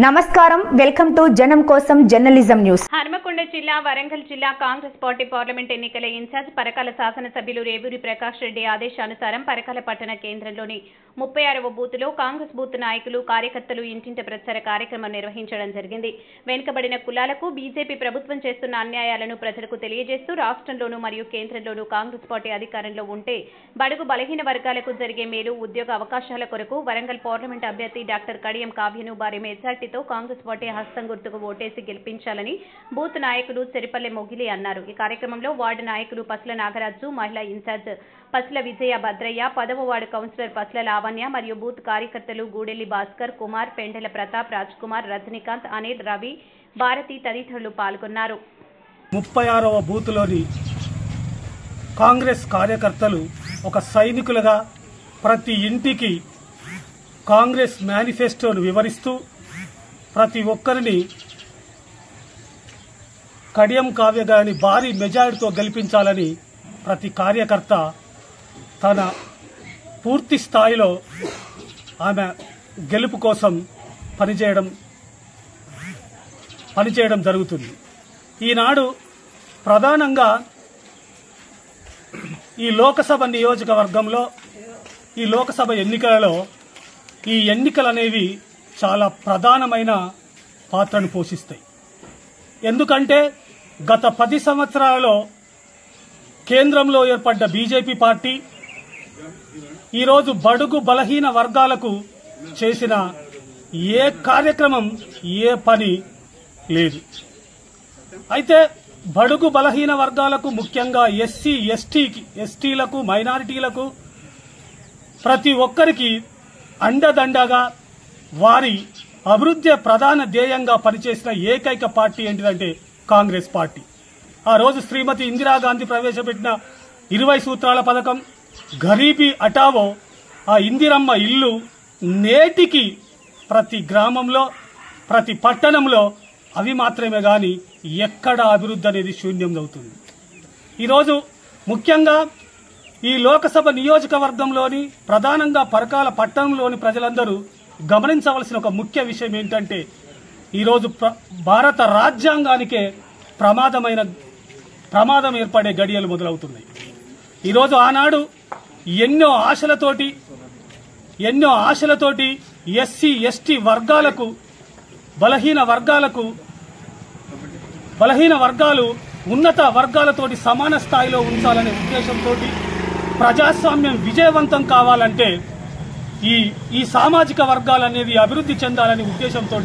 నమస్కారం welcome to జనం కోసం జర్నలిజం న్యూస్. హనుమకొండ జిల్లా వరంగల్ జిల్లా కాంగ్రెస్ పార్టీ పార్లమెంట్ ఎన్నికల ఇన్ఛార్జ్ పరకాల శాసనసభ్యులు రేవూరి ప్రకాష్ రెడ్డి ఆదేశానుసారం పరకాల పట్టణ కేంద్రంలోని 36వ బూత్లో కాంగ్రెస్ బూత్ నాయకులు కార్యకర్తలు ఇంటింట ప్రచార కార్యక్రమం నిర్వహించడం జరిగింది. వెనుకబడిన కులాలకు బీజేపీ ప్రభుత్వం చేస్తున్న అన్యాయాలను ప్రజలకు తెలియజేస్తూ రాష్ట్రంలోనూ మరియు కేంద్రంలోనూ కాంగ్రెస్ పార్టీ అధికారంలో ఉంటే బడుగు బలహీన వర్గాలకు జరిగే మేలు ఉద్యోగ అవకాశాల కొరకు వరంగల్ పార్లమెంట్ అభ్యర్థి డాక్టర్ కడియం కావ్యను భారీ మెజార్టీతో కాంగ్రెస్ పార్టీ హస్తం గుర్తుకు ఓటేసి గెలిపించాలని బూత్ నాయకులు చెరిపల్లె మొగిలి అన్నారు. ఈ కార్యక్రమంలో వార్డు నాయకులు పసుల నాగరాజు, మహిళా ఇన్ఛార్జ్ పసుల విజయ భద్రయ్య, 10వ వార్డు కౌన్సిలర్ పసుల లావణ్య మరియు బూత్ కార్యకర్తలు గూడెల్లి భాస్కర్, కుమార్, పెండెల ప్రతాప్, రాజ్ కుమార్, రజనీకాంత్, అనిల్, రవి, భారతి తదితరులు పాల్గొన్నారు. 36వ బూత్లోని కాంగ్రెస్ కార్యకర్తలు ఒక సైనికులుగా ప్రతి ఇంటికి కాంగ్రెస్ మేనిఫెస్టోను వివరిస్తూ ప్రతి ఒక్కరిని కడియం కావ్య గారిని భారీ మెజారిటీతో గెలిపించాలని ప్రతి కార్యకర్త తన పూర్తి స్థాయిలో ఆమె గెలుపు కోసం పనిచేయడం జరుగుతుంది. ఈనాడు ప్రధానంగా ఈ లోకసభ నియోజకవర్గంలో ఈ లోకసభ ఎన్నికలలో ఈ ఎన్నికలు అనేవి చాలా ప్రధానమైన పాత్రను పోషిస్తాయి. ఎందుకంటే గత 10 సంవత్సరాలలో కేంద్రంలో ఏర్పడ్డ బీజేపీ పార్టీ ఈరోజు బడుగు బలహీన వర్గాలకు చేసిన ఏ కార్యక్రమం ఏ పని లేదు. అయితే బడుగు బలహీన వర్గాలకు ముఖ్యంగా ఎస్సీ ఎస్టీలకు మైనారిటీలకు ప్రతి ఒక్కరికి అండదండగా వారి అభివృద్ధి ప్రధాన ధ్యేయంగా పనిచేసిన ఏకైక పార్టీ ఏంటిదంటే కాంగ్రెస్ పార్టీ. ఆ రోజు శ్రీమతి ఇందిరాగాంధీ ప్రవేశపెట్టిన 20 సూత్రాల పథకం, గరీబీ హఠావో, ఆ ఇందిరమ్మ ఇల్లు నేటికి ప్రతి గ్రామంలో ప్రతి పట్టణంలో అవి మాత్రమే గాని ఎక్కడ అభివృద్ధి అనేది శూన్యం అవుతుంది. ఈరోజు ముఖ్యంగా ఈ లోకసభ నియోజకవర్గంలోని ప్రధానంగా పరకాల పట్టణంలోని ప్రజలందరూ గమనించవలసిన ఒక ముఖ్య విషయం ఏంటంటే ఈరోజు భారత రాజ్యాంగానికే ప్రమాదం ఏర్పడే గడియలు మొదలవుతున్నాయి. ఈరోజు ఆనాడు ఎన్నో ఆశలతోటి ఎస్సీ ఎస్టీ వర్గాలకు బలహీన వర్గాలు ఉన్నత వర్గాలతోటి సమాన స్థాయిలో ఉంచాలనే ఉద్దేశంతో ప్రజాస్వామ్యం విజయవంతం కావాలంటే ఈ సామాజిక వర్గాలనేది అభివృద్ధి చెందాలనే ఉద్దేశంతో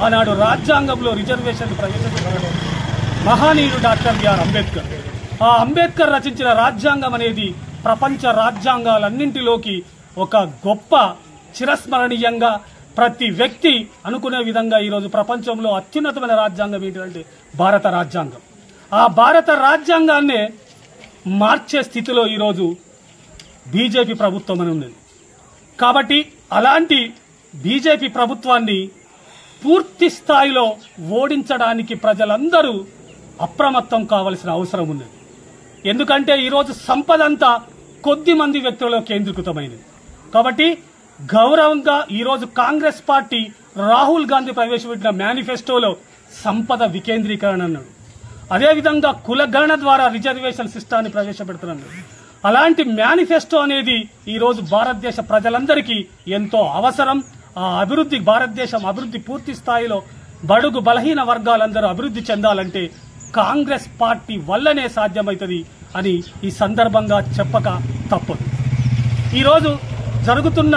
ఆనాడు రాజ్యాంగంలో రిజర్వేషన్ ప్రవేశపెట్టారు మహానీయుడు డాక్టర్ బిఆర్ అంబేద్కర్. ఆ అంబేద్కర్ రచించిన రాజ్యాంగం అనేది ప్రపంచ రాజ్యాంగాలన్నింటిలోకి ఒక గొప్ప చిరస్మరణీయంగా ప్రతి వ్యక్తి అనుకునే విధంగా ఈరోజు ప్రపంచంలో అత్యున్నతమైన రాజ్యాంగం ఏంటంటే భారత రాజ్యాంగం. ఆ భారత రాజ్యాంగాన్నే మార్చే స్థితిలో ఈరోజు బీజేపీ ప్రభుత్వం అని ఉన్నది. కాబట్టి అలాంటి బీజేపీ ప్రభుత్వాన్ని పూర్తి స్థాయిలో ఓడించడానికి ప్రజలందరూ అప్రమత్తం కావాల్సిన అవసరం ఉన్నది. ఎందుకంటే ఈరోజు సంపద అంతా కొద్ది మంది వ్యక్తులలో కేంద్రీకృతమైనది. కాబట్టి గౌరవంగా ఈరోజు కాంగ్రెస్ పార్టీ రాహుల్ గాంధీ ప్రవేశపెట్టిన మేనిఫెస్టోలో సంపద వికేంద్రీకరణ అన్నాడు. అదేవిధంగా కులగణన ద్వారా రిజర్వేషన్ సిస్టాన్ని ప్రవేశపెడుతున్నాడు. అలాంటి మేనిఫెస్టో అనేది ఈరోజు భారతదేశ ప్రజలందరికీ ఎంతో అవసరం. ఆ అభివృద్ధి భారతదేశం అభివృద్ధి పూర్తి స్థాయిలో బడుగు బలహీన వర్గాలందరూ అభివృద్ధి చెందాలంటే కాంగ్రెస్ పార్టీ వల్లనే సాధ్యమవుతుంది అని ఈ సందర్భంగా చెప్పక తప్పదు. ఈరోజు జరుగుతున్న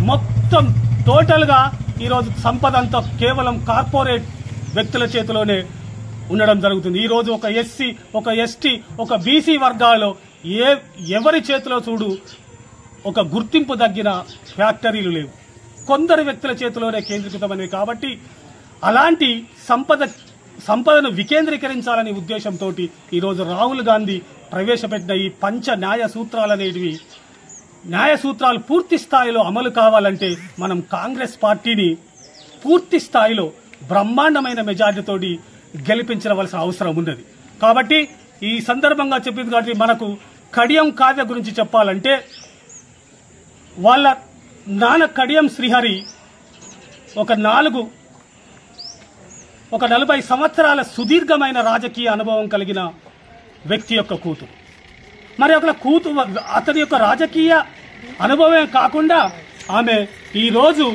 మొత్తం టోటల్గా ఈరోజు సంపద అంతా కేవలం కార్పొరేట్ వ్యక్తుల చేతిలోనే ఉండడం జరుగుతుంది. ఈరోజు ఒక ఎస్సీ, ఒక ఎస్టీ, ఒక బీసీ వర్గాల్లో ఎవరి చేతిలో చూడు ఒక గుర్తింపు తగ్గిన ఫ్యాక్టరీలు లేవు. కొందరు వ్యక్తుల చేతిలోనే కేంద్రీకృతమైనవి. కాబట్టి అలాంటి సంపదను వికేంద్రీకరించాలనే ఉద్దేశంతో ఈరోజు రాహుల్ గాంధీ ప్రవేశపెట్టిన ఈ పంచ న్యాయ సూత్రాలు పూర్తి స్థాయిలో అమలు కావాలంటే మనం కాంగ్రెస్ పార్టీని పూర్తి స్థాయిలో బ్రహ్మాండమైన మెజారిటీతోటి గెలిపించవలసిన అవసరం ఉన్నది. కాబట్టి ఈ సందర్భంగా చెప్పింది కాబట్టి మనకు కడియం కావ్య గురించి చెప్పాలంటే వాళ్ళ నాన్న కడియం శ్రీహరి ఒక 4 ఒక 40 సంవత్సరాల సుదీర్ఘమైన రాజకీయ అనుభవం కలిగిన వ్యక్తి యొక్క కూతురు. మరి ఒక అతని యొక్క రాజకీయ అనుభవమే కాకుండా ఆమె ఈరోజు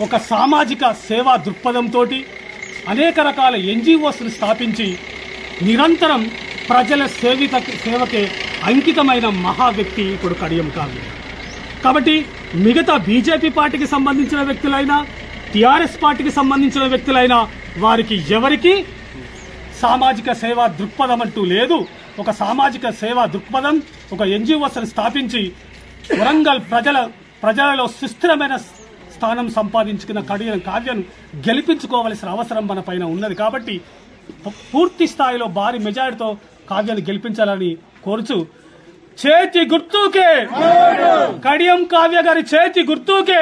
ఒక సామాజిక సేవా దృక్పథంతో అనేక రకాల NGOsను స్థాపించి నిరంతరం ప్రజల సేవకే అంకితమైన మహా వ్యక్తి ఇప్పుడు కడియం కావ్య. కాబట్టి మిగతా బీజేపీ పార్టీకి సంబంధించిన వ్యక్తులైనా టీఆర్ఎస్ పార్టీకి సంబంధించిన వ్యక్తులైనా వారికి ఎవరికి సామాజిక సేవా దృక్పథం అంటూ లేదు. ఒక సామాజిక సేవా దృక్పథం, ఒక NGOsను స్థాపించి వరంగల్ ప్రజలలో సుస్థిరమైన స్థానం సంపాదించుకున్న కడియం కావ్యను గెలిపించుకోవలసిన అవసరం మన పైన ఉన్నది. కాబట్టి పూర్తి స్థాయిలో భారీ మెజారిటీతో కావ్యాన్ని గెలిపించాలని కోరుచు, చేతి గుర్తుకే కడియం కావ్య గారి చేతి గుర్తుకే